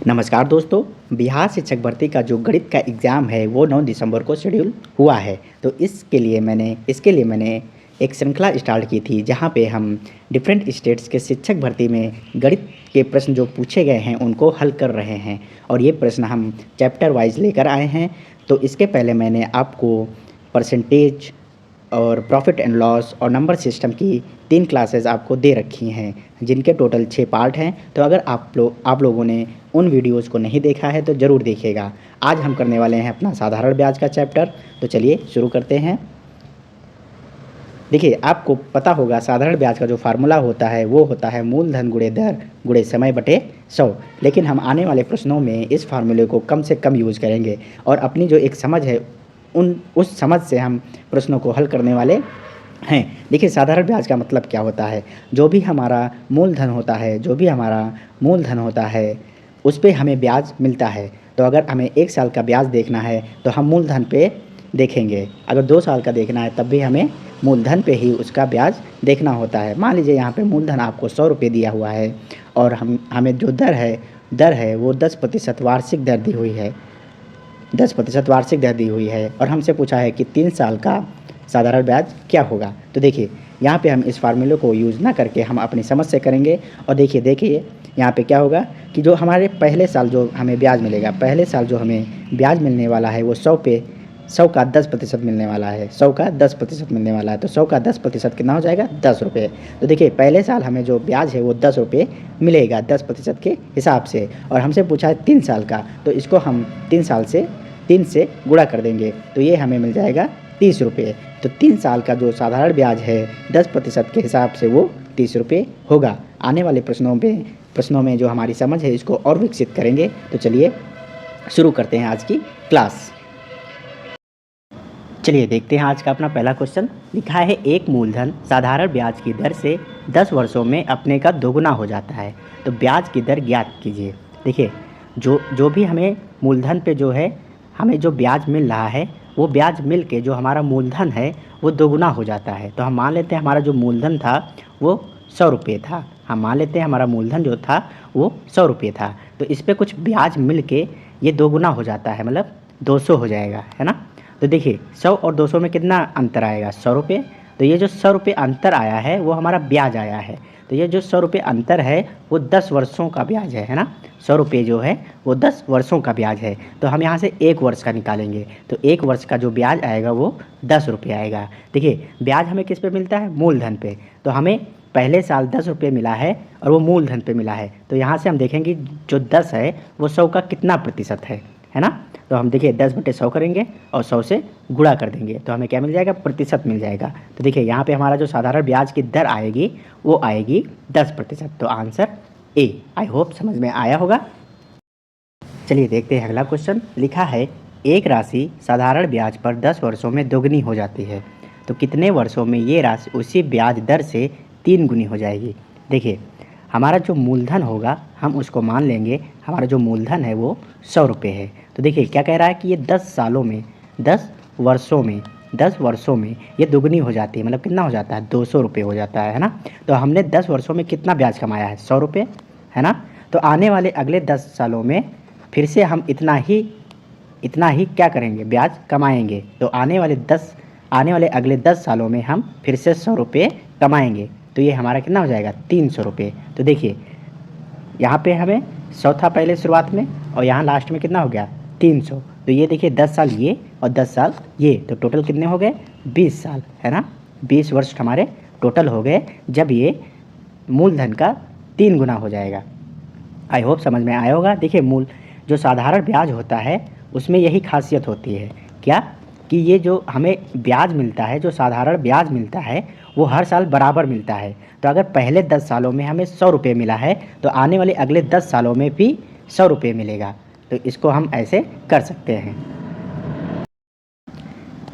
नमस्कार दोस्तों। बिहार शिक्षक भर्ती का जो गणित का एग्ज़ाम है वो 9 दिसंबर को शेड्यूल हुआ है। तो इसके लिए मैंने एक श्रृंखला स्टार्ट की थी जहाँ पे हम डिफरेंट स्टेट्स के शिक्षक भर्ती में गणित के प्रश्न जो पूछे गए हैं उनको हल कर रहे हैं और ये प्रश्न हम चैप्टर वाइज लेकर आए हैं। तो इसके पहले मैंने आपको परसेंटेज और प्रॉफिट एंड लॉस और नंबर सिस्टम की 3 क्लासेस आपको दे रखी हैं जिनके टोटल 6 पार्ट हैं। तो अगर आप लोगों ने उन वीडियोज़ को नहीं देखा है तो ज़रूर देखिएगा। आज हम करने वाले हैं अपना साधारण ब्याज का चैप्टर। तो चलिए शुरू करते हैं। देखिए, आपको पता होगा साधारण ब्याज का जो फार्मूला होता है वो होता है मूलधन गुणे दर गुणे समय बटे 100। लेकिन हम आने वाले प्रश्नों में इस फार्मूले को कम से कम यूज़ करेंगे और अपनी जो एक समझ है उस समझ से हम प्रश्नों को हल करने वाले हैं। देखिए, साधारण ब्याज का मतलब क्या होता है। जो भी हमारा मूलधन होता है उस पे हमें ब्याज मिलता है। तो अगर हमें 1 साल का ब्याज देखना है तो हम मूलधन पे देखेंगे। अगर 2 साल का देखना है तब भी हमें मूलधन पे ही उसका ब्याज देखना होता है। मान लीजिए यहाँ पे मूलधन आपको 100 रुपये दिया हुआ है और हमें जो दर है वो 10% वार्षिक दर दी हुई है। 10% वार्षिक दर दी हुई है और हमसे पूछा है कि 3 साल का साधारण ब्याज क्या होगा। तो देखिए, यहाँ पे हम इस फार्मूले को यूज़ ना करके हम अपनी समझ से करेंगे। और देखिए यहाँ पे क्या होगा कि जो हमारे पहले साल जो हमें ब्याज मिलेगा, पहले साल जो हमें ब्याज मिलने वाला है वो 100 का 10% मिलने वाला है। 100 का 10% मिलने वाला है। तो 100 का 10% कितना हो जाएगा? 10 रुपये। तो देखिए, पहले साल हमें जो ब्याज है वो 10 रुपये मिलेगा 10% के हिसाब से। और हमसे पूछा है 3 साल का, तो इसको हम 3 से गुणा कर देंगे तो ये हमें मिल जाएगा 30 रुपये। तो 3 साल का जो साधारण ब्याज है 10% के हिसाब से वो 30 रुपये होगा। आने वाले प्रश्नों में जो हमारी समझ है इसको और विकसित करेंगे। तो चलिए शुरू करते हैं आज की क्लास। चलिए देखते हैं आज का अपना पहला क्वेश्चन। लिखा है एक मूलधन साधारण ब्याज की दर से 10 वर्षों में अपने का दोगुना हो जाता है, तो ब्याज की दर ज्ञात कीजिए। देखिए, जो भी हमें मूलधन पे जो है हमें जो ब्याज मिल रहा है वो ब्याज मिल के जो हमारा मूलधन है वो दोगुना हो जाता है। तो हम मान लेते हैं हमारा जो मूलधन था वो 100 रुपये था। हम मान लेते हैं हमारा मूलधन जो था वो 100 रुपये था। तो इस पर कुछ ब्याज मिल के ये दोगुना हो जाता है, मतलब 200 हो जाएगा, है ना। तो देखिए, 100 और 200 में कितना अंतर आएगा? 100 रुपये। तो ये जो 100 रुपये अंतर आया है वो हमारा ब्याज आया है। तो ये जो 100 रुपये अंतर है वो 10 वर्षों का ब्याज है ना। 100 रुपये जो है वो 10 वर्षों का ब्याज है। तो हम यहाँ से 1 वर्ष का निकालेंगे तो 1 वर्ष का जो ब्याज आएगा वो 10 रुपये आएगा। देखिए, ब्याज हमें किस पे मिलता है? मूलधन पे। तो हमें पहले साल 10 रुपये मिला है और वो मूलधन पे मिला है। तो यहाँ से हम देखेंगे जो 10 है वो 100 का कितना प्रतिशत है ना। तो हम देखिए 10/100 करेंगे और 100 से गुणा कर देंगे तो हमें क्या मिल जाएगा? प्रतिशत मिल जाएगा। तो देखिए, यहाँ पे हमारा जो साधारण ब्याज की दर आएगी वो आएगी 10%। तो आंसर ए। आई होप समझ में आया होगा। चलिए देखते हैं अगला क्वेश्चन। लिखा है एक राशि साधारण ब्याज पर 10 वर्षों में दोगुनी हो जाती है, तो कितने वर्षों में ये राशि उसी ब्याज दर से 3 गुनी हो जाएगी। देखिए, हमारा जो मूलधन होगा हम उसको मान लेंगे, हमारा जो मूलधन है वो 100 रुपये है। तो देखिए क्या कह रहा है कि ये 10 वर्षों में ये दुगनी हो जाती है, मतलब कितना हो जाता है? 200 रुपये हो जाता है ना। तो हमने 10 वर्षों में कितना ब्याज कमाया है? 100 रुपये, है ना। तो आने वाले अगले 10 सालों में फिर से हम इतना ही क्या करेंगे? ब्याज कमाएंगे। तो आने वाले अगले 10 सालों में हम फिर से 100 रुपये कमाएंगे। तो ये हमारा कितना हो जाएगा? 300 रुपये। तो देखिए, यहाँ पे हमें 100 था पहले शुरुआत में और यहाँ लास्ट में कितना हो गया? 300। तो ये देखिए 10 साल ये और 10 साल ये, तो टोटल कितने हो गए? 20 साल, है ना। 20 वर्ष हमारे टोटल हो गए जब ये मूलधन का 3 गुना हो जाएगा। आई होप समझ में आया होगा। देखिए, जो साधारण ब्याज होता है उसमें यही खासियत होती है क्या कि ये जो हमें ब्याज मिलता है, जो साधारण ब्याज मिलता है वो हर साल बराबर मिलता है। तो अगर पहले 10 सालों में हमें 100 रुपये मिला है तो आने वाले अगले 10 सालों में भी 100 रुपये मिलेगा। तो इसको हम ऐसे कर सकते हैं।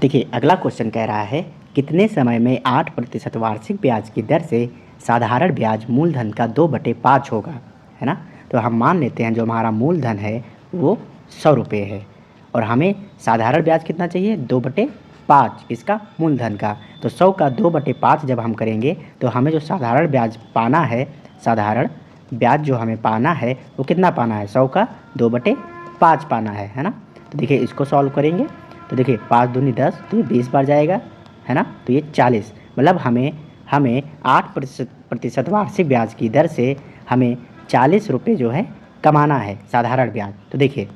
देखिए, अगला क्वेश्चन कह रहा है कितने समय में 8% वार्षिक ब्याज की दर से साधारण ब्याज मूलधन का 2/5 होगा, है ना। तो हम मान लेते हैं जो हमारा मूलधन है वो 100 रुपये है और हमें साधारण ब्याज कितना चाहिए? 2/5 इसका मूलधन का। तो 100 का 2/5 जब हम करेंगे तो हमें जो साधारण ब्याज पाना है, साधारण ब्याज जो हमें पाना है वो कितना पाना है, 100 का 2/5 पाना है ना। तो देखिए इसको सॉल्व करेंगे तो देखिए 5 दूनी 10, तो ये 20 बार जाएगा है ना, तो ये 40, मतलब हमें 8% वार्षिक ब्याज की दर से हमें 40 रुपये जो है कमाना है साधारण ब्याज। तो देखिए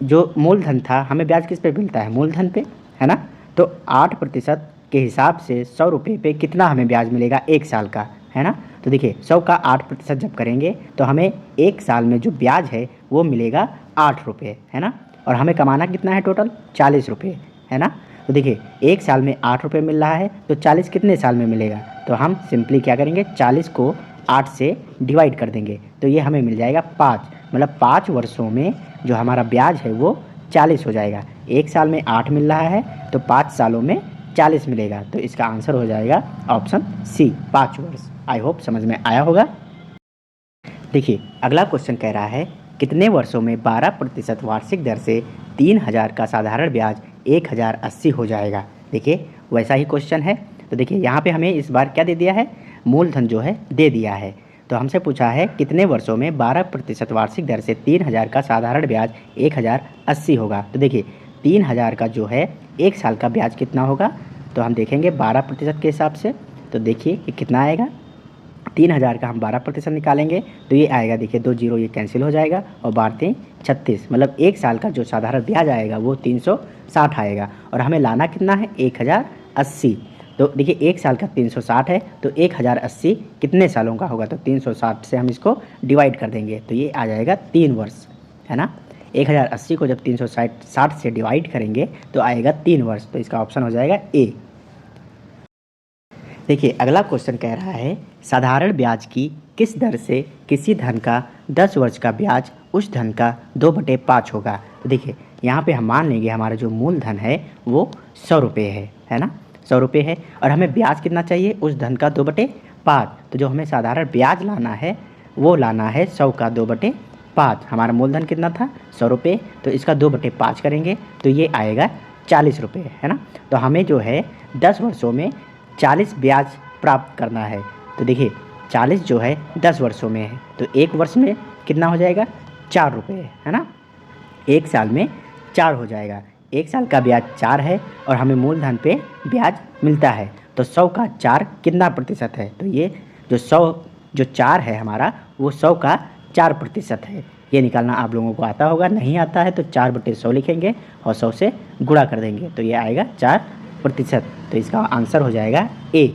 जो मूलधन था हमें ब्याज किस पे मिलता है, मूलधन पे है ना। तो 8% के हिसाब से 100 रुपये पे कितना हमें ब्याज मिलेगा, 1 साल का है ना। तो देखिए 100 का 8% जब करेंगे तो हमें 1 साल में जो ब्याज है वो मिलेगा 8 रुपये है ना। और हमें कमाना कितना है, टोटल 40 रुपये है ना। तो देखिए 1 साल में 8 रुपये मिल रहा है तो 40 कितने साल में मिलेगा, तो हम सिंपली क्या करेंगे, 40 को 8 से डिवाइड कर देंगे तो ये हमें मिल जाएगा 5, मतलब 5 वर्षों में जो हमारा ब्याज है वो 40 हो जाएगा। 1 साल में 8 मिल रहा है तो 5 सालों में 40 मिलेगा, तो इसका आंसर हो जाएगा ऑप्शन सी, 5 वर्ष। आई होप समझ में आया होगा। देखिए अगला क्वेश्चन कह रहा है कितने वर्षों में 12% वार्षिक दर से 3000 का साधारण ब्याज 1080 हो जाएगा। देखिए वैसा ही क्वेश्चन है। तो देखिए यहाँ पे हमें इस बार क्या दे दिया है, मूलधन जो है दे दिया है। तो हमसे पूछा है कितने वर्षों में 12% वार्षिक दर से 3000 का साधारण ब्याज 1080 होगा। तो देखिए 3000 का जो है 1 साल का ब्याज कितना होगा, तो हम देखेंगे 12% के हिसाब से। तो देखिए ये कितना आएगा, 3000 का हम 12% निकालेंगे तो ये आएगा, देखिए 2 जीरो ये कैंसिल हो जाएगा और 12 36, मतलब 1 साल का जो साधारण ब्याज आएगा वो 360 आएगा और हमें लाना कितना है, 1080। तो देखिए 1 साल का 360 है तो 1080 कितने सालों का होगा, तो 360 से हम इसको डिवाइड कर देंगे तो ये आ जाएगा 3 वर्ष है ना। 1080 को जब 360 से डिवाइड करेंगे तो आएगा 3 वर्ष, तो इसका ऑप्शन हो जाएगा ए। देखिए अगला क्वेश्चन कह रहा है साधारण ब्याज की किस दर से किसी धन का 10 वर्ष का ब्याज उस धन का 2/5 होगा। तो देखिए यहाँ पे हम मान लेंगे हमारा जो मूलधन है वो 100 रुपये है ना, 100 रुपये है और हमें ब्याज कितना चाहिए, उस धन का 2/5। तो जो हमें साधारण ब्याज लाना है वो लाना है 100 का 2/5। हमारा मूलधन कितना था, 100 रुपये, तो इसका 2/5 करेंगे तो ये आएगा 40 रुपये है ना। तो हमें जो है 10 वर्षों में 40 ब्याज प्राप्त करना है। तो देखिए 40 जो है 10 वर्षों में है तो 1 वर्ष में कितना हो जाएगा, 4 रुपये है ना। 1 साल में 4 हो जाएगा, 1 साल का ब्याज 4 है और हमें मूलधन पे ब्याज मिलता है। तो 100 का 4 कितना प्रतिशत है, तो ये जो 100 जो 4 है हमारा वो 100 का 4% है। ये निकालना आप लोगों को आता होगा, नहीं आता है तो 4/100 लिखेंगे और 100 से गुणा कर देंगे तो ये आएगा 4%। तो इसका आंसर हो जाएगा ए।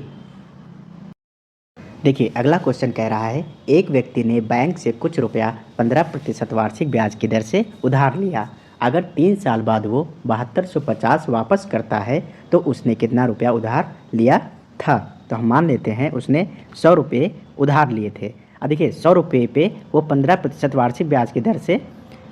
देखिए अगला क्वेश्चन कह रहा है एक व्यक्ति ने बैंक से कुछ रुपया 15% वार्षिक ब्याज की दर से उधार लिया। अगर 3 साल बाद वो 7250 वापस करता है तो उसने कितना रुपया उधार लिया था। तो हम मान लेते हैं उसने 100 रुपये उधार लिए थे। अब देखिए 100 रुपये पे वो 15% वार्षिक ब्याज की दर से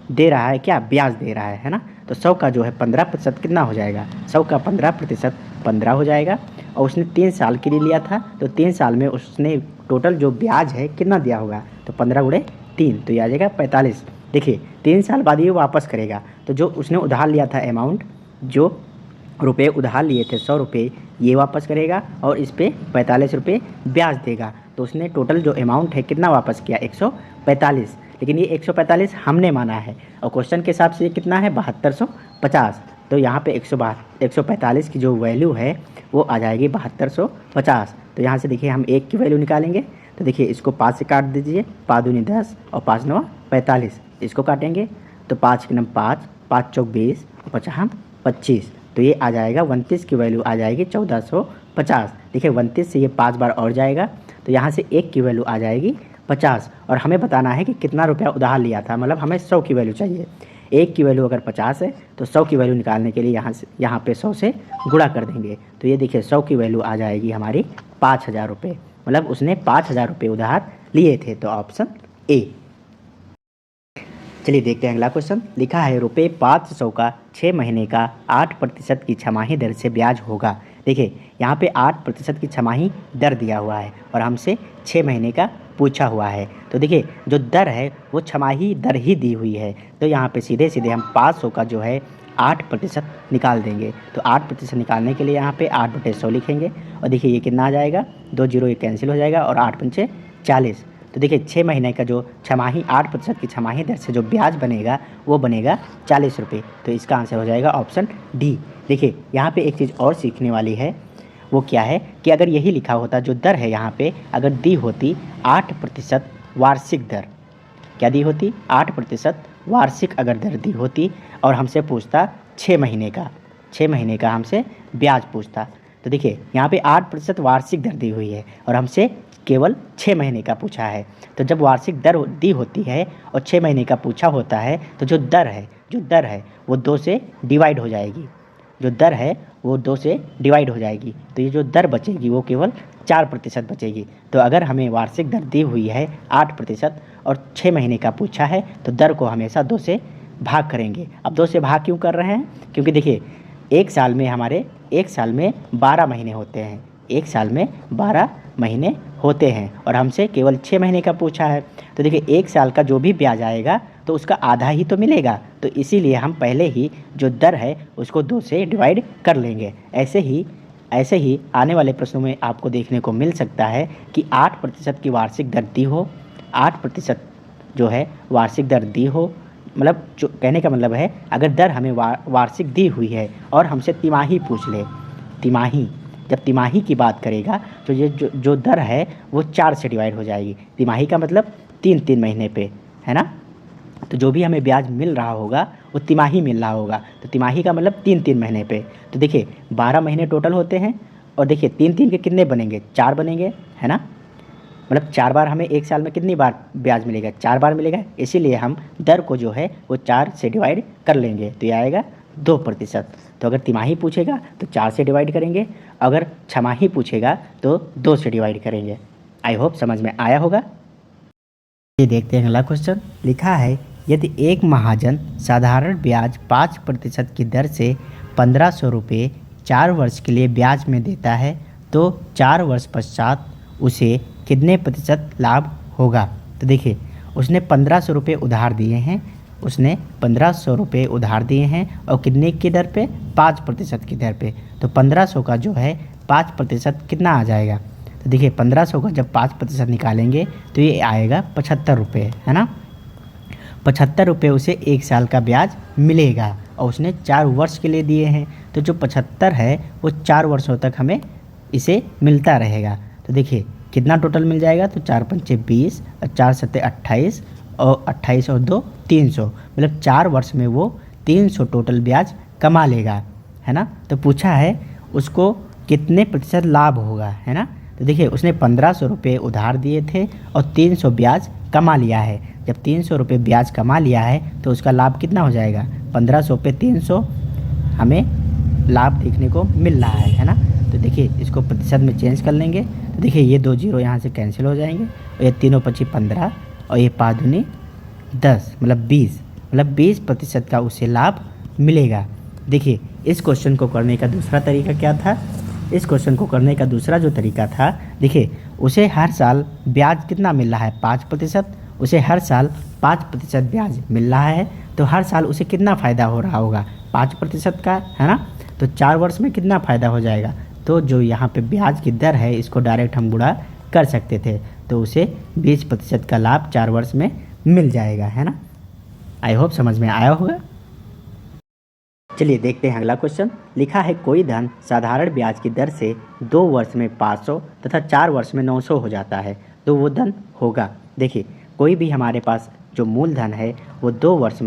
दे रहा है, क्या ब्याज दे रहा है ना। तो 100 का जो है 15% कितना हो जाएगा, 100 का 15% 15 हो जाएगा और उसने 3 साल के लिए लिया था तो 3 साल में उसने टोटल जो ब्याज है कितना दिया होगा, तो 15 गुणे 3 तो ये आ जाएगा 45। देखिए 3 साल बाद ये वापस करेगा तो जो उसने उधार लिया था अमाउंट, जो रुपये उधार लिए थे 100 रुपये ये वापस करेगा और इस पर 45 रुपये ब्याज देगा। तो उसने टोटल जो अमाउंट है कितना वापस किया, 145। लेकिन ये 145 हमने माना है और क्वेश्चन के हिसाब से ये कितना है, 7250। तो यहाँ पे 145 की जो वैल्यू है वो आ जाएगी 7250। तो यहाँ से देखिए हम 1 की वैल्यू निकालेंगे तो देखिए इसको 5 से काट दीजिए, 5 दूनी 10 और 5 नवा 45। इसको काटेंगे तो 5 के नम 5, 5 चौक 20 और 5 25। तो ये आ जाएगा 29 की वैल्यू आ जाएगी 1450। देखिए 29 से ये 5 बार और जाएगा तो यहाँ से 1 की वैल्यू आ जाएगी 50 और हमें बताना है कि कितना रुपया उधार लिया था, मतलब हमें 100 की वैल्यू चाहिए। 1 की वैल्यू अगर 50 है तो 100 की वैल्यू निकालने के लिए यहाँ पे 100 से गुणा कर देंगे तो ये देखिए 100 की वैल्यू आ जाएगी हमारी 5000 रुपये, मतलब उसने 5000 रुपये उधार लिए थे। तो ऑप्शन ए। चलिए देखते हैं अगला क्वेश्चन। लिखा है रुपये 500 का 6 महीने का 8% की छमाही दर से ब्याज होगा। देखिए यहाँ पे 8% की छमाही दर दिया हुआ है और हमसे 6 महीने का पूछा हुआ है। तो देखिए जो दर है वो छमाही दर ही दी हुई है तो यहाँ पे सीधे सीधे हम 500 का जो है 8% निकाल देंगे। तो 8% निकालने के लिए यहाँ पे 8/100 लिखेंगे और देखिए ये कितना आ जाएगा, 2 जीरो ये कैंसिल हो जाएगा और 8 पंचे 40। तो देखिए 6 महीने का जो छमाही 8% की छमाही दर से जो ब्याज बनेगा वो बनेगा 40 रुपये। तो इसका आंसर हो जाएगा ऑप्शन डी। देखिए यहाँ पे एक चीज़ और सीखने वाली है, वो क्या है कि अगर यही लिखा होता जो दर है यहाँ पे अगर दी होती 8% वार्षिक दर, क्या दी होती 8% वार्षिक अगर दर दी होती और हमसे पूछता 6 महीने का, 6 महीने का हमसे ब्याज पूछता। तो देखिए यहाँ पे 8% वार्षिक दर दी हुई है और हमसे केवल 6 महीने का पूछा है। तो जब वार्षिक दर दी होती है और 6 महीने का पूछा होता है तो जो दर है वो 2 से डिवाइड हो जाएगी, जो दर है वो 2 से डिवाइड हो जाएगी। तो ये जो दर बचेगी वो केवल 4% बचेगी। तो अगर हमें वार्षिक दर दी हुई है 8% और 6 महीने का पूछा है तो दर को हमेशा 2 से भाग करेंगे। अब 2 से भाग क्यों कर रहे हैं? क्योंकि देखिए एक साल में 12 महीने होते हैं, एक साल में 12 महीने होते हैं और हमसे केवल 6 महीने का पूछा है। तो देखिए एक साल का जो भी ब्याज आएगा तो उसका आधा ही तो मिलेगा, तो इसीलिए हम पहले ही जो दर है उसको 2 से डिवाइड कर लेंगे। ऐसे ही आने वाले प्रश्नों में आपको देखने को मिल सकता है कि 8% की वार्षिक दर दी हो, 8% जो है वार्षिक दर दी हो, मतलब जो कहने का मतलब है अगर दर हमें वार्षिक दी हुई है और हमसे तिमाही पूछ ले, तिमाही, जब तिमाही की बात करेगा तो ये जो दर है वो 4 से डिवाइड हो जाएगी। तिमाही का मतलब 3-3 महीने पे, है ना। तो जो भी हमें ब्याज मिल रहा होगा वो तिमाही मिल रहा होगा, तो तिमाही का मतलब 3-3 महीने पे। तो देखिए 12 महीने टोटल होते हैं और देखिए 3-3 के कितने बनेंगे, 4 बनेंगे, है ना। मतलब 4 बार हमें एक साल में कितनी बार ब्याज मिलेगा, 4 बार मिलेगा। इसीलिए हम दर को जो है वो 4 से डिवाइड कर लेंगे, तो ये आएगा 2%। तो अगर तिमाही पूछेगा तो 4 से डिवाइड करेंगे, अगर छमाही पूछेगा तो 2 से डिवाइड करेंगे। आई होप समझ में आया होगा। ये देखते हैं अगला क्वेश्चन। लिखा है यदि एक महाजन साधारण ब्याज 5% की दर से 1500 रुपये 4 वर्ष के लिए ब्याज में देता है तो 4 वर्ष पश्चात उसे कितने प्रतिशत लाभ होगा। तो देखिए उसने 1500 रुपये उधार दिए हैं, उसने 1500 रुपये उधार दिए हैं और कितने की दर पे, 5% की दर पे। तो 1500 का जो है 5% कितना आ जाएगा। तो देखिए 1500 का जब 5% निकालेंगे तो ये आएगा 75 रुपये, है ना। 75 रुपये उसे एक साल का ब्याज मिलेगा और उसने 4 वर्ष के लिए दिए हैं, तो जो 75 है वो 4 वर्षों तक हमें इसे मिलता रहेगा। तो देखिए कितना टोटल मिल जाएगा, तो 4 पंचे 20 और 4 सत्ते 28 और 28 और 2 300, मतलब 4 वर्ष में वो 300 टोटल ब्याज कमा लेगा, है ना। तो पूछा है उसको कितने प्रतिशत लाभ होगा, है ना। तो देखिए उसने 1500 रुपये उधार दिए थे और 300 ब्याज कमा लिया है। जब 300 रुपये ब्याज कमा लिया है तो उसका लाभ कितना हो जाएगा, 1500 पे 300 हमें लाभ देखने को मिल रहा है ना। तो देखिए इसको प्रतिशत में चेंज कर लेंगे, तो देखिए ये 2 जीरो यहाँ से कैंसिल हो जाएंगे और ये 3 25 15 और ये 5 दूनी 10 मतलब 20, मतलब 20% का उसे लाभ मिलेगा। देखिए इस क्वेश्चन को करने का दूसरा तरीका क्या था, इस क्वेश्चन को करने का दूसरा जो तरीका था, देखिए उसे हर साल ब्याज कितना मिल रहा है, 5%, उसे हर साल 5% ब्याज मिल रहा है, तो हर साल उसे कितना फ़ायदा हो रहा होगा, 5% का, है ना। तो 4 वर्ष में कितना फ़ायदा हो जाएगा, तो जो यहाँ पे ब्याज की दर है इसको डायरेक्ट हम गुणा कर सकते थे, तो उसे 20% का लाभ 4 वर्ष में मिल जाएगा, है ना। आई होप समझ में आया होगा। चलिए देखते हैं अगला क्वेश्चन। लिखा है कोई धन साधारण ब्याज की दर से 2 वर्ष में 500 तथा 4 वर्ष में 900 हो जाता है, तो वो धन होगा। देखिए कोई भी हमारे पास जो मूलधन है वो 2 वर्ष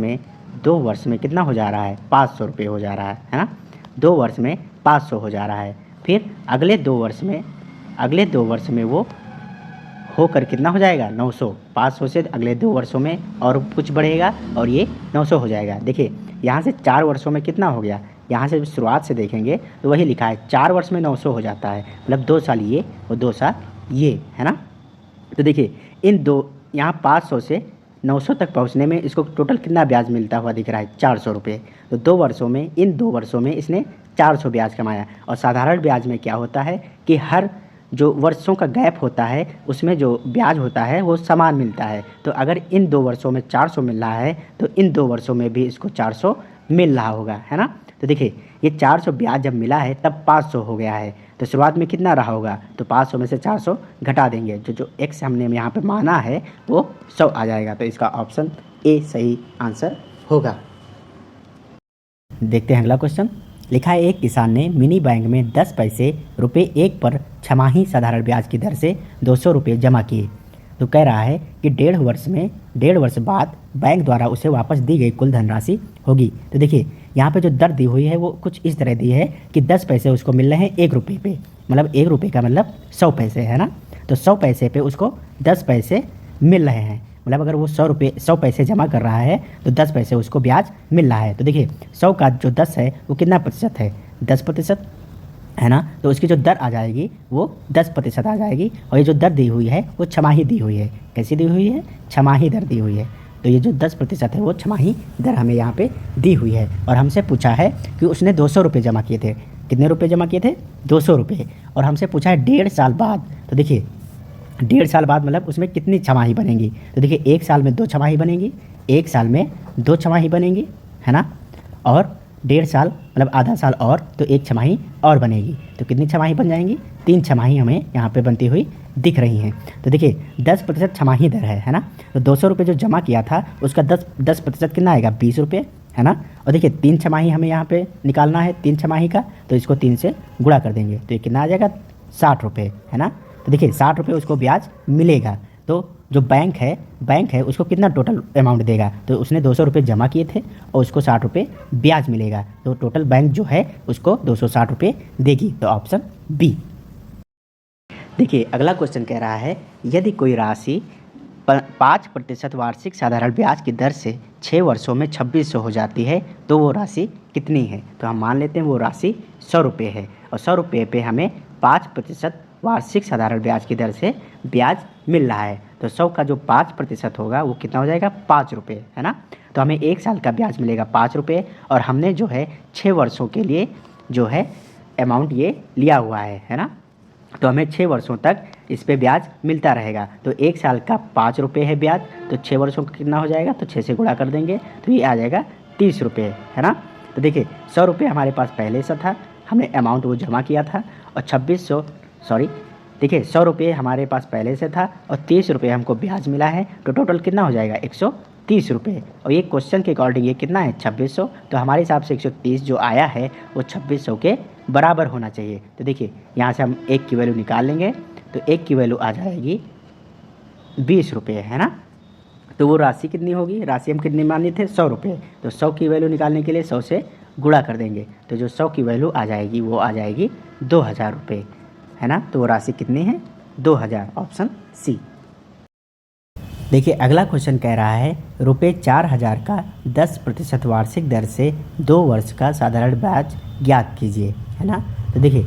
में कितना हो जा रहा है, 500 रुपये हो जा रहा है ना। 2 वर्ष में 500 हो जा रहा है, फिर अगले 2 वर्ष में वो होकर कितना हो जाएगा, 900। 500 से अगले 2 वर्षों में और कुछ बढ़ेगा और ये 900 हो जाएगा। देखिए यहाँ से 4 वर्षों में कितना हो गया, यहाँ से शुरुआत से देखेंगे तो वही लिखा है 4 वर्ष में 900 हो जाता है, मतलब 2 साल ये और 2 साल ये, है ना। तो देखिए इन दो यहाँ 500 से 900 तक पहुँचने में इसको टोटल कितना ब्याज मिलता हुआ दिख रहा है, 400 रुपये। तो 2 वर्षों में, इन 2 वर्षों में इसने 400 ब्याज कमाया। और साधारण ब्याज में क्या होता है कि हर जो वर्षों का गैप होता है उसमें जो ब्याज होता है वो समान मिलता है। तो अगर इन 2 वर्षों में 400 मिल रहा है तो इन 2 वर्षों में भी इसको 400 मिल रहा होगा, है ना। तो देखिए ये 400 ब्याज जब मिला है तब 500 हो गया है, तो शुरुआत में कितना रहा होगा, तो 500 में से 400 घटा देंगे, जो x हमने यहाँ पे माना है वो 100 आ जाएगा। तो इसका ऑप्शन ए सही आंसर होगा। देखते हैं अगला क्वेश्चन। लिखा है एक किसान ने मिनी बैंक में 10 पैसे रुपये 1 पर छमाही साधारण ब्याज की दर से 200 रुपये जमा किए। तो कह रहा है कि 1.5 वर्ष बाद बैंक द्वारा उसे वापस दी गई कुल धनराशि होगी। तो देखिए यहाँ पे जो दर दी हुई है वो कुछ इस तरह दी है कि 10 पैसे उसको मिल रहे हैं 1 रुपये पे, मतलब 1 रुपये का मतलब 100 पैसे है ना। तो 100 पैसे पे उसको 10 पैसे मिल रहे हैं, मतलब अगर वो 100 पैसे जमा कर रहा है तो 10 पैसे उसको ब्याज मिल रहा है। तो देखिए 100 का जो 10 है वो कितना प्रतिशत है, 10% है ना। तो उसकी जो दर आ जाएगी वो 10% आ जाएगी। और ये जो दर दी हुई है वो छमाही दी हुई है। कैसी दी हुई है, छमाही दर दी हुई है। तो ये जो 10% है वो छमाही दर हमें यहाँ पे दी हुई है। और हमसे पूछा है कि उसने 200 रुपये जमा किए थे। कितने रुपये जमा किए थे, 200 रुपये। और हमसे पूछा है 1.5 साल बाद। तो देखिए 1.5 साल बाद मतलब उसमें कितनी छमाही बनेंगी। तो देखिए 1 साल में 2 छमाही बनेंगी, 1 साल में 2 छमाही बनेंगी, है ना। और 1.5 साल मतलब आधा साल और, तो 1 छमाही और बनेगी। तो कितनी छमाही बन जाएंगी, 3 छमाही हमें यहाँ पे बनती हुई दिख रही हैं। तो देखिए 10% छमाही दर है ना। तो 200 रुपये जो जमा किया था उसका 10% कितना आएगा, 20 रुपये, है ना। और देखिए 3 छमाही हमें यहाँ पे निकालना है, 3 छमाही का, तो इसको 3 से गुणा कर देंगे तो ये कितना आ जाएगा, 60 रुपये, है ना। तो देखिए 60 रुपये उसको ब्याज मिलेगा। तो जो बैंक है उसको कितना टोटल अमाउंट देगा, तो उसने 200 रुपये जमा किए थे और उसको 60 रुपये ब्याज मिलेगा। तो टोटल बैंक जो है उसको 260 रुपये देगी। तो ऑप्शन बी। देखिए अगला क्वेश्चन कह रहा है यदि कोई राशि 5% वार्षिक साधारण ब्याज की दर से 6 वर्षों में 2600 हो जाती है तो वो राशि कितनी है। तो हम मान लेते हैं वो राशि 100 रुपये है और 100 रुपये पे हमें 5% वार्षिक साधारण ब्याज की दर से ब्याज मिल रहा है। तो 100 का जो 5% होगा वो कितना हो जाएगा, 5 रुपये, है ना। तो हमें 1 साल का ब्याज मिलेगा 5 रुपये और हमने जो है 6 वर्षों के लिए जो है अमाउंट ये लिया हुआ है ना। तो हमें 6 वर्षों तक इस पे ब्याज मिलता रहेगा। तो 1 साल का 5 रुपये है ब्याज, तो 6 वर्षों का कितना हो जाएगा, तो 6 से गुणा कर देंगे तो ये आ जाएगा 30 रुपये, है ना। तो देखिए 100 रुपये हमारे पास पहले से था, हमने अमाउंट वो जमा किया था और देखिए 100 रुपये हमारे पास पहले से था और 30 रुपये हमको ब्याज मिला है। तो टोटल कितना हो जाएगा, 130 रुपये। और ये क्वेश्चन के अकॉर्डिंग ये कितना है, 2600। तो हमारे हिसाब से 130 जो आया है वो 2600 के बराबर होना चाहिए। तो देखिए यहाँ से हम 1 की वैल्यू निकाल लेंगे तो 1 की वैल्यू आ जाएगी 20 रुपये, है ना। तो वो राशि कितनी होगी, राशि हम कितनी माने थे, 100 रुपये। तो 100 की वैल्यू निकालने के लिए 100 से गुणा कर देंगे तो जो 100 की वैल्यू आ जाएगी वो आ जाएगी 2000 रुपये, है ना। तो वो राशि कितनी है, 2000, ऑप्शन सी। देखिए अगला क्वेश्चन कह रहा है रुपये 4000 का 10% वार्षिक दर से 2 वर्ष का साधारण ब्याज ज्ञात कीजिए, है ना। तो देखिए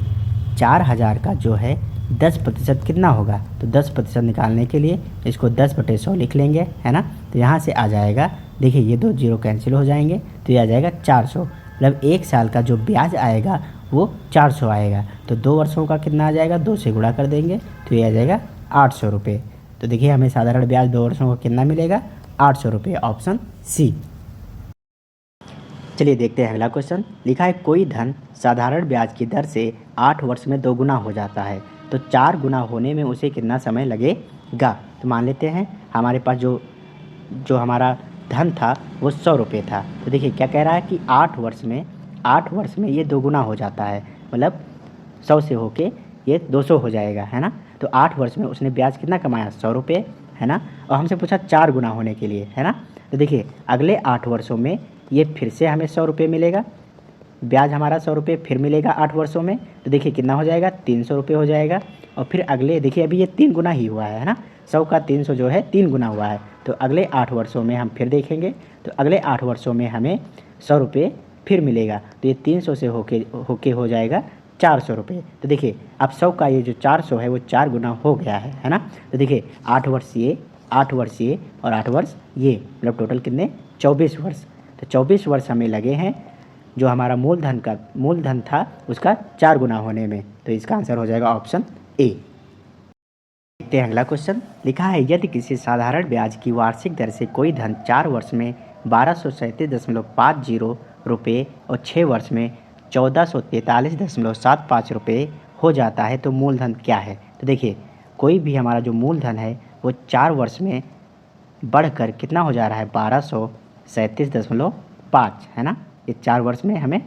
4000 का जो है 10% कितना होगा, तो 10% निकालने के लिए इसको 10/100 लिख लेंगे, है ना। तो यहाँ से आ जाएगा, देखिए ये 2 जीरो कैंसिल हो जाएंगे तो ये आ जाएगा 400, मतलब 1 साल का जो ब्याज आएगा वो 400 आएगा। तो 2 वर्षों का कितना आ जाएगा, 2 से गुणा कर देंगे तो ये आ जाएगा 800 रुपये। तो देखिए हमें साधारण ब्याज 2 वर्षों का कितना मिलेगा, 800 रुपये, ऑप्शन सी। चलिए देखते हैं अगला क्वेश्चन। लिखा है कोई धन साधारण ब्याज की दर से 8 वर्ष में 2 गुना हो जाता है तो 4 गुना होने में उसे कितना समय लगेगा। तो मान लेते हैं हमारे पास जो हमारा धन था वो 100 रुपये था। तो देखिए क्या कह रहा है कि 8 वर्ष में ये 2 गुना हो जाता है, मतलब 100 से होके ये 200 हो जाएगा, है ना। तो 8 वर्ष में उसने ब्याज कितना कमाया, 100 रुपये, है ना। और हमसे पूछा 4 गुना होने के लिए, है ना। तो देखिए अगले 8 वर्षों में ये फिर से हमें 100 रुपये मिलेगा, ब्याज हमारा 100 रुपये फिर मिलेगा 8 वर्षों में। तो देखिए कितना हो जाएगा, 300 रुपये हो जाएगा। और फिर अगले देखिए अभी ये 3 गुना ही हुआ है ना, 100 का 300 जो है 3 गुना हुआ है। तो अगले 8 वर्षों में हम फिर देखेंगे तो अगले 8 वर्षों में हमें 100 रुपये फिर मिलेगा। तो ये 300 से होके हो जाएगा 400 रुपये। तो देखिए अब 100 का ये जो 400 है वो 4 गुना हो गया है ना। तो देखिए 8 वर्ष ये, 8 वर्ष ये और 8 वर्ष ये, मतलब टोटल कितने, 24 वर्ष। तो 24 वर्ष हमें लगे हैं जो हमारा मूलधन था उसका 4 गुना होने में। तो इसका आंसर हो जाएगा ऑप्शन ए। देखते हैं अगला क्वेश्चन। लिखा है यदि किसी साधारण ब्याज की वार्षिक दर से कोई धन 4 वर्ष में 1237.50 रुपये और 6 वर्ष में 1443.75 रुपये हो जाता है तो मूलधन क्या है। तो देखिए कोई भी हमारा जो मूलधन है वो 4 वर्ष में बढ़कर कितना हो जा रहा है 1237.5 है ना। ये 4 वर्ष में हमें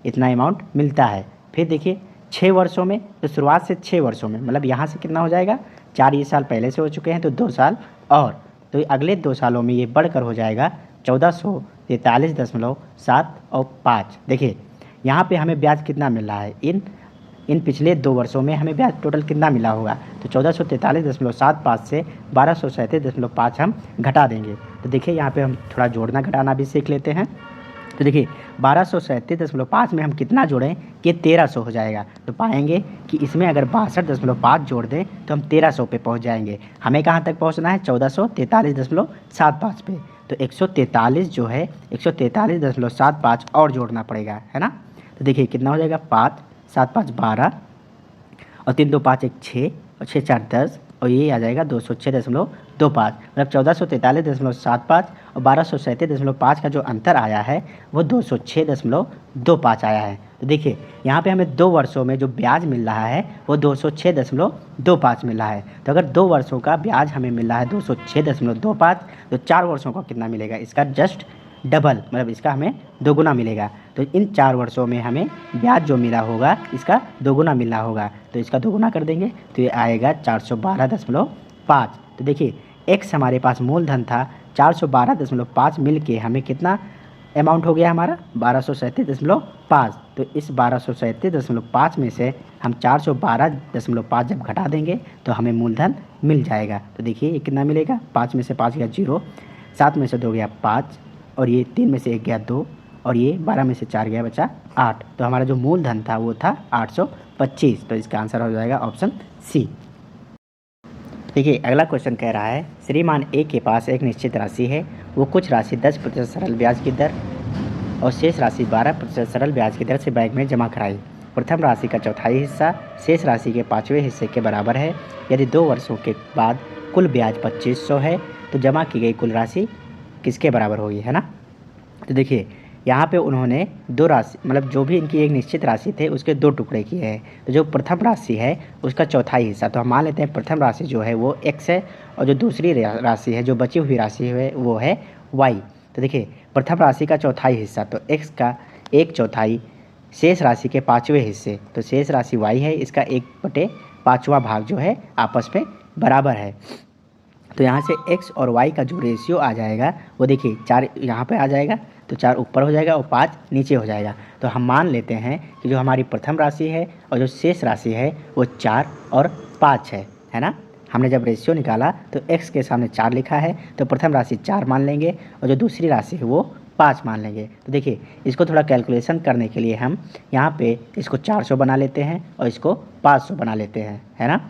इतना अमाउंट मिलता है। फिर देखिए 6 वर्षों में, तो शुरुआत से 6 वर्षों में मतलब यहाँ से कितना हो जाएगा 4 ये साल पहले से हो चुके हैं तो 2 साल और, तो अगले 2 सालों में ये बढ़कर हो जाएगा 1443.7 और 5। देखिए यहाँ पे हमें ब्याज कितना मिल रहा है, इन पिछले 2 वर्षों में हमें ब्याज टोटल कितना मिला होगा, तो 1443.75 से 1237.5 हम घटा देंगे। तो देखिए यहाँ पे हम थोड़ा जोड़ना घटाना भी सीख लेते हैं। तो देखिए 1237.5 में हम कितना जोड़ें कि 1300 हो जाएगा, तो पाएंगे कि इसमें अगर 62.5 जोड़ दें तो हम 1300 पे पहुँच जाएंगे। हमें कहाँ तक पहुँचना है 1443.75 पे, तो 143 जो है 143.75 और जोड़ना पड़ेगा, है ना। तो देखिए कितना हो जाएगा 5, 7 5 12 और 3 2 5 1 6 और 6 4 10 और ये आ जाएगा 206.25, मतलब 1443.75 और 1237.5 का जो अंतर आया है वो 206.25 आया है। तो देखिए यहाँ पे हमें 2 वर्षों में जो ब्याज मिल रहा है वो 206.25 मिल रहा है। तो अगर 2 वर्षों का ब्याज हमें मिल रहा है 206.25, तो 4 वर्षों का कितना मिलेगा, इसका जस्ट डबल, मतलब इसका हमें दोगुना मिलेगा। तो इन 4 वर्षों में हमें ब्याज जो मिला होगा इसका दोगुना मिलना होगा, तो इसका दोगुना कर देंगे तो ये आएगा 412.5। तो देखिए एक्स हमारे पास मूलधन था 412.5 मिल के हमें कितना अमाउंट हो गया हमारा 1237.5। तो इस 1237.5 में से हम 412.5 जब घटा देंगे तो हमें मूलधन मिल जाएगा। तो देखिए ये कितना मिलेगा, 5 में से 5 गया 0, 7 में से 2 गया 5 और ये 3 में से 1 गया 2 और ये 12 में से 4 गया बचा 8। तो हमारा जो मूलधन था वो था 825। तो इसका आंसर हो जाएगा ऑप्शन सी। देखिए अगला क्वेश्चन कह रहा है श्रीमान ए के पास एक निश्चित राशि है, वो कुछ राशि 10% सरल ब्याज की दर और शेष राशि 12% सरल ब्याज की दर से बैंक में जमा कराई। प्रथम राशि का चौथाई हिस्सा शेष राशि के 5वें हिस्से के बराबर है। यदि 2 वर्षों के बाद कुल ब्याज 2500 है तो जमा की गई कुल राशि किसके बराबर होगी, है ना। तो देखिए यहाँ पे उन्होंने 2 राशि, मतलब जो भी इनकी एक निश्चित राशि थे उसके 2 टुकड़े किए हैं। तो जो प्रथम राशि है उसका चौथाई हिस्सा, तो हम मान लेते हैं प्रथम राशि जो है वो x है और जो दूसरी राशि है जो बची हुई राशि है वो है y। तो देखिए प्रथम राशि का चौथाई हिस्सा तो x का 1/4 शेष राशि के 5वें हिस्से, तो शेष राशि y है, इसका 1/5वां भाग जो है आपस में बराबर है। तो यहाँ से x और y का जो रेशियो आ जाएगा वो देखिए 4 यहाँ पे आ जाएगा तो 4 ऊपर हो जाएगा और 5 नीचे हो जाएगा। तो हम मान लेते हैं कि जो हमारी प्रथम राशि है और जो शेष राशि है वो 4 और 5 है ना। हमने जब रेशियो निकाला तो x के सामने 4 लिखा है तो प्रथम राशि 4 मान लेंगे और जो दूसरी राशि है वो 5 मान लेंगे। तो देखिए इसको थोड़ा कैलकुलेशन करने के लिए हम यहाँ पे इसको 400 बना लेते हैं और इसको 500 बना लेते हैं, है ना।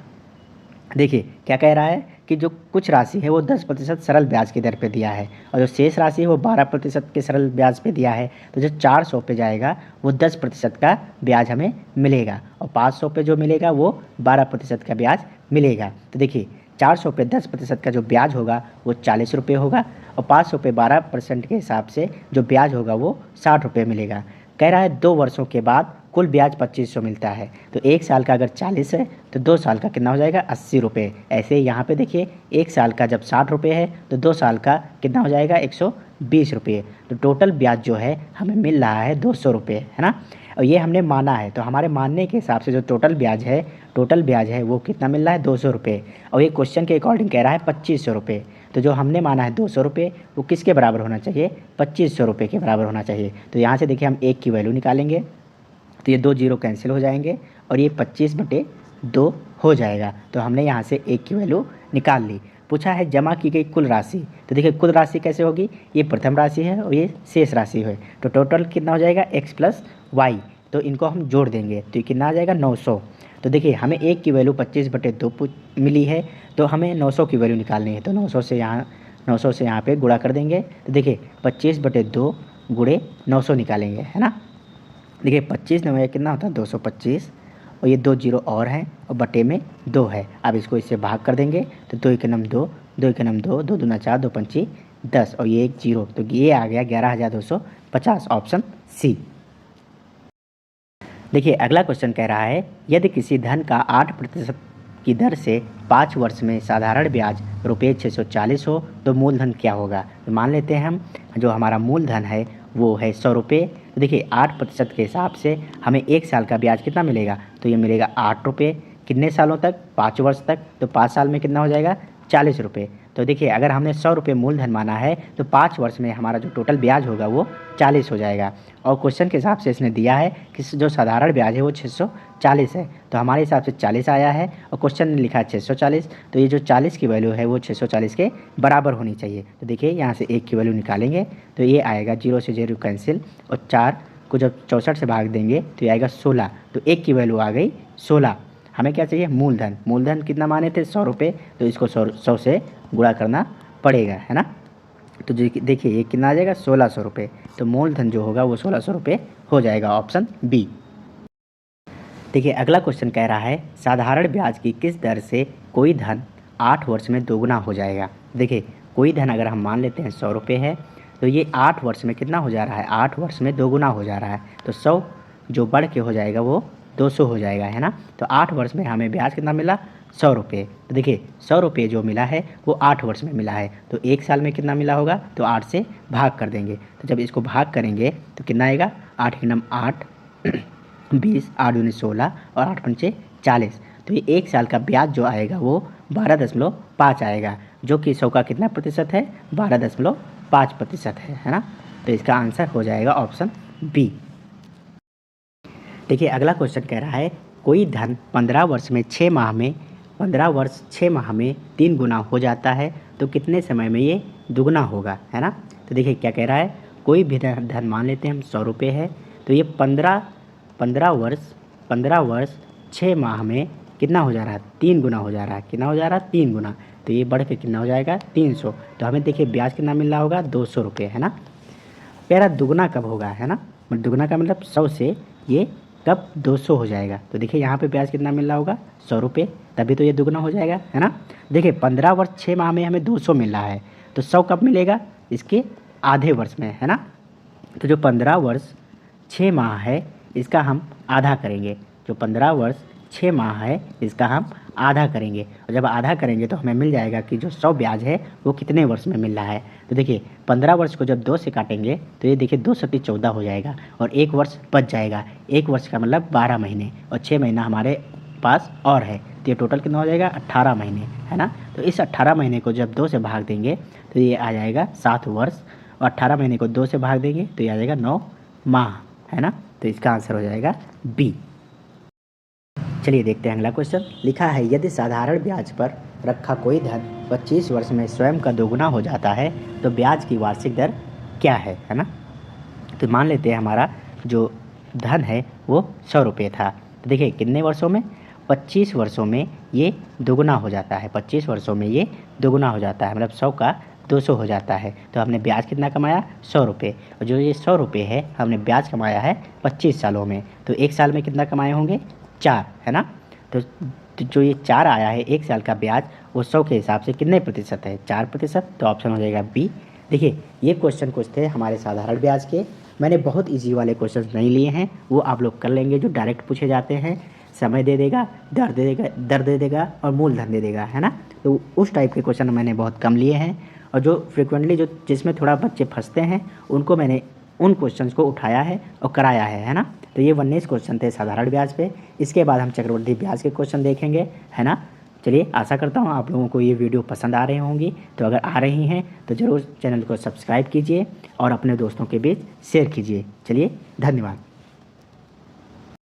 देखिए क्या कह रहा है कि जो कुछ राशि है वो 10% सरल ब्याज की दर पे दिया है और जो शेष राशि है वो 12% के सरल ब्याज पे दिया है। तो जो 400 पे जाएगा वो 10% का ब्याज हमें मिलेगा और 500 पे जो मिलेगा वो 12% का ब्याज मिलेगा। तो देखिए 400 पे 10% का जो ब्याज होगा वो 40 रुपये होगा और 500 पे 12% के हिसाब से जो ब्याज होगा वो 60 रुपये मिलेगा। कह रहा है 2 वर्षों के बाद कुल ब्याज 2500 मिलता है। तो 1 साल का अगर 40 है तो 2 साल का कितना हो जाएगा 80 रुपये। ऐसे ही यहाँ पे देखिए 1 साल का जब 60 रुपये है तो 2 साल का कितना हो जाएगा 120 रुपये। तो टोटल ब्याज जो है हमें मिल रहा है 200 रुपये, है ना। और ये हमने माना है तो हमारे मानने के हिसाब से जो टोटल ब्याज है वो कितना मिल रहा है 200 रुपये और ये क्वेश्चन के अकॉर्डिंग कह रहा है 2500 रुपये। तो जो हमने माना है 200 रुपये वो किसके बराबर होना चाहिए 2500 रुपये के बराबर होना चाहिए। तो यहाँ से देखिए हम 1 की वैल्यू निकालेंगे तो ये 2 जीरो कैंसिल हो जाएंगे और ये 25/2 हो जाएगा। तो हमने यहाँ से 1 की वैल्यू निकाल ली। पूछा है जमा की गई कुल राशि, तो देखिए कुल राशि कैसे होगी, ये प्रथम राशि है और ये शेष राशि है। तो टोटल कितना हो जाएगा x + y, तो इनको हम जोड़ देंगे तो ये कितना आ जाएगा 900। तो देखिए हमें 1 की वैल्यू 25/2 मिली है तो हमें 900 की वैल्यू निकालनी है। तो 900 से यहाँ पे गुणा कर देंगे तो देखिए 25/2 गुणे 900 निकालेंगे, है ना। देखिए 25 9 कितना होता है 225 और ये 2 जीरो और हैं और बटे में 2 है। अब इसको इससे भाग कर देंगे तो 2 × 9 2, 2 × 9 2, 2 दूना 4, 2 पंची 10 और ये 1 जीरो, तो ये आ गया 11,250 ऑप्शन सी। देखिए अगला क्वेश्चन कह रहा है यदि किसी धन का 8% की दर से 5 वर्ष में साधारण ब्याज रुपये 640 हो तो मूलधन क्या होगा। तो मान लेते हैं हम जो हमारा मूलधन है वो है 100 रुपये। तो देखिए 8% के हिसाब से हमें 1 साल का ब्याज कितना मिलेगा, तो ये मिलेगा 8 रुपये। कितने सालों तक, 5 वर्ष तक, तो 5 साल में कितना हो जाएगा 40 रुपये। तो देखिए अगर हमने 100 रुपये मूलधन माना है तो 5 वर्ष में हमारा जो टोटल ब्याज होगा वो 40 हो जाएगा। और क्वेश्चन के हिसाब से इसने दिया है कि जो साधारण ब्याज है वो 640 है, तो हमारे हिसाब से 40 आया है और क्वेश्चन ने लिखा है 640, तो ये जो 40 की वैल्यू है वो 640 के बराबर होनी चाहिए। तो देखिए यहाँ से 1 की वैल्यू निकालेंगे तो ये आएगा 0 से 0 कैंसिल, और 4 को जब 64 से भाग देंगे तो ये आएगा 16, तो 1 की वैल्यू आ गई 16। हमें क्या चाहिए, मूलधन। मूलधन कितना माने थे 100 रुपये, तो इसको 100 से गुणा करना पड़ेगा, है ना। तो देखिए ये कितना आ जाएगा 1600 रुपये, तो मूलधन जो होगा वो 1600 रुपये हो जाएगा, ऑप्शन बी। देखिए अगला क्वेश्चन कह रहा है साधारण ब्याज की किस दर से कोई धन 8 वर्ष में दोगुना हो जाएगा। देखिए कोई धन अगर हम मान लेते हैं 100 रुपये है, तो ये 8 वर्ष में कितना हो जा रहा है, 8 वर्ष में दोगुना हो जा रहा है, तो 100 जो बढ़ के हो जाएगा वो 200 हो जाएगा, है ना। तो 8 वर्ष में हमें ब्याज कितना मिला 100 रुपये। तो देखिए 100 रुपये जो मिला है वो 8 वर्ष में मिला है, तो 1 साल में कितना मिला होगा, तो 8 से भाग कर देंगे। तो जब इसको भाग करेंगे तो कितना आएगा, 8 के नम 8 20, 8 दूनी 16 और 8 पंचे 40। तो ये 1 साल का ब्याज जो आएगा वो 12.5 आएगा, जो कि 100 का कितना प्रतिशत है, 12.5% है ना। तो इसका आंसर हो जाएगा ऑप्शन बी। देखिए अगला क्वेश्चन कह रहा है कोई धन 15 वर्ष 6 माह में 3 गुना हो जाता है तो कितने समय में ये दुगना होगा, है ना। तो देखिए क्या कह रहा है, कोई भी धन मान लेते हैं हम 100 रुपये है, तो ये 15 वर्ष 6 माह में कितना हो जा रहा है, 3 गुना हो जा रहा है। कितना हो जा रहा है, 3 गुना, तो ये बढ़ के कितना हो जाएगा 300। तो हमें देखिए ब्याज कितना मिल रहा होगा 200 रुपये, है ना। प्यारा दुगना कब होगा, है ना, दुगना का मतलब 100 से ये कब 200 हो जाएगा। तो देखिए यहाँ पे ब्याज कितना मिल रहा होगा 100 रुपये, तभी तो ये दुगना हो जाएगा, है ना। देखिए 15 वर्ष 6 माह में हमें 200 मिल रहा है, तो 100 कब मिलेगा, इसके आधे वर्ष में, है ना। तो जो 15 वर्ष 6 माह है इसका हम आधा करेंगे, जो 15 वर्ष 6 माह है इसका हम आधा करेंगे, और जब आधा करेंगे तो हमें मिल जाएगा कि जो 100 ब्याज है वो कितने वर्ष में मिल रहा है। तो देखिए 15 वर्ष को जब 2 से काटेंगे तो ये देखिए 2 सत्ती 14 हो जाएगा, और 1 वर्ष बच जाएगा। 1 वर्ष का मतलब 12 महीने, और 6 महीना हमारे पास और है, तो ये टोटल कितना हो जाएगा 18 महीने, है ना। तो इस 18 महीने को जब 2 से भाग देंगे तो ये आ जाएगा 7 वर्ष, और 18 महीने को 2 से भाग देंगे तो ये आ जाएगा 9 माह, है ना। तो इसका आंसर हो जाएगा बी। चलिए देखते हैं अगला क्वेश्चन। लिखा है यदि साधारण ब्याज पर रखा कोई धन 25 वर्ष में स्वयं का दोगुना हो जाता है तो ब्याज की वार्षिक दर क्या है ना। तो मान लेते हैं हमारा जो धन है वो 100 रुपये था, तो देखिए कितने वर्षों में, 25 वर्षों में ये दोगुना हो जाता है। 25 वर्षों में ये दोगुना हो जाता है, मतलब 100 का 200 हो जाता है। तो हमने ब्याज कितना कमाया 100 रुपये, और जो ये 100 रुपये है हमने ब्याज कमाया है 25 सालों में, तो 1 साल में कितना कमाए होंगे 4, है ना। तो जो ये 4 आया है 1 साल का ब्याज, वो 100 के हिसाब से कितने प्रतिशत है, 4%। तो ऑप्शन हो जाएगा बी। देखिए ये क्वेश्चन कुछ थे हमारे साधारण ब्याज के, मैंने बहुत इजी वाले क्वेश्चन नहीं लिए हैं, वो आप लोग कर लेंगे जो डायरेक्ट पूछे जाते हैं, समय दे देगा, दर दे देगा और मूलधन दे देगा, है ना। तो उस टाइप के क्वेश्चन मैंने बहुत कम लिए हैं, और जो फ्रिक्वेंटली जो जिसमें थोड़ा बच्चे फंसते हैं उनको मैंने उन क्वेश्चंस को उठाया है और कराया है ना। तो ये 19 क्वेश्चन थे साधारण ब्याज पे। इसके बाद हम चक्रवृद्धि ब्याज के क्वेश्चन देखेंगे, है ना। चलिए आशा करता हूँ आप लोगों को ये वीडियो पसंद आ रही होंगी, तो अगर आ रही हैं तो ज़रूर चैनल को सब्सक्राइब कीजिए और अपने दोस्तों के बीच शेयर कीजिए। चलिए धन्यवाद।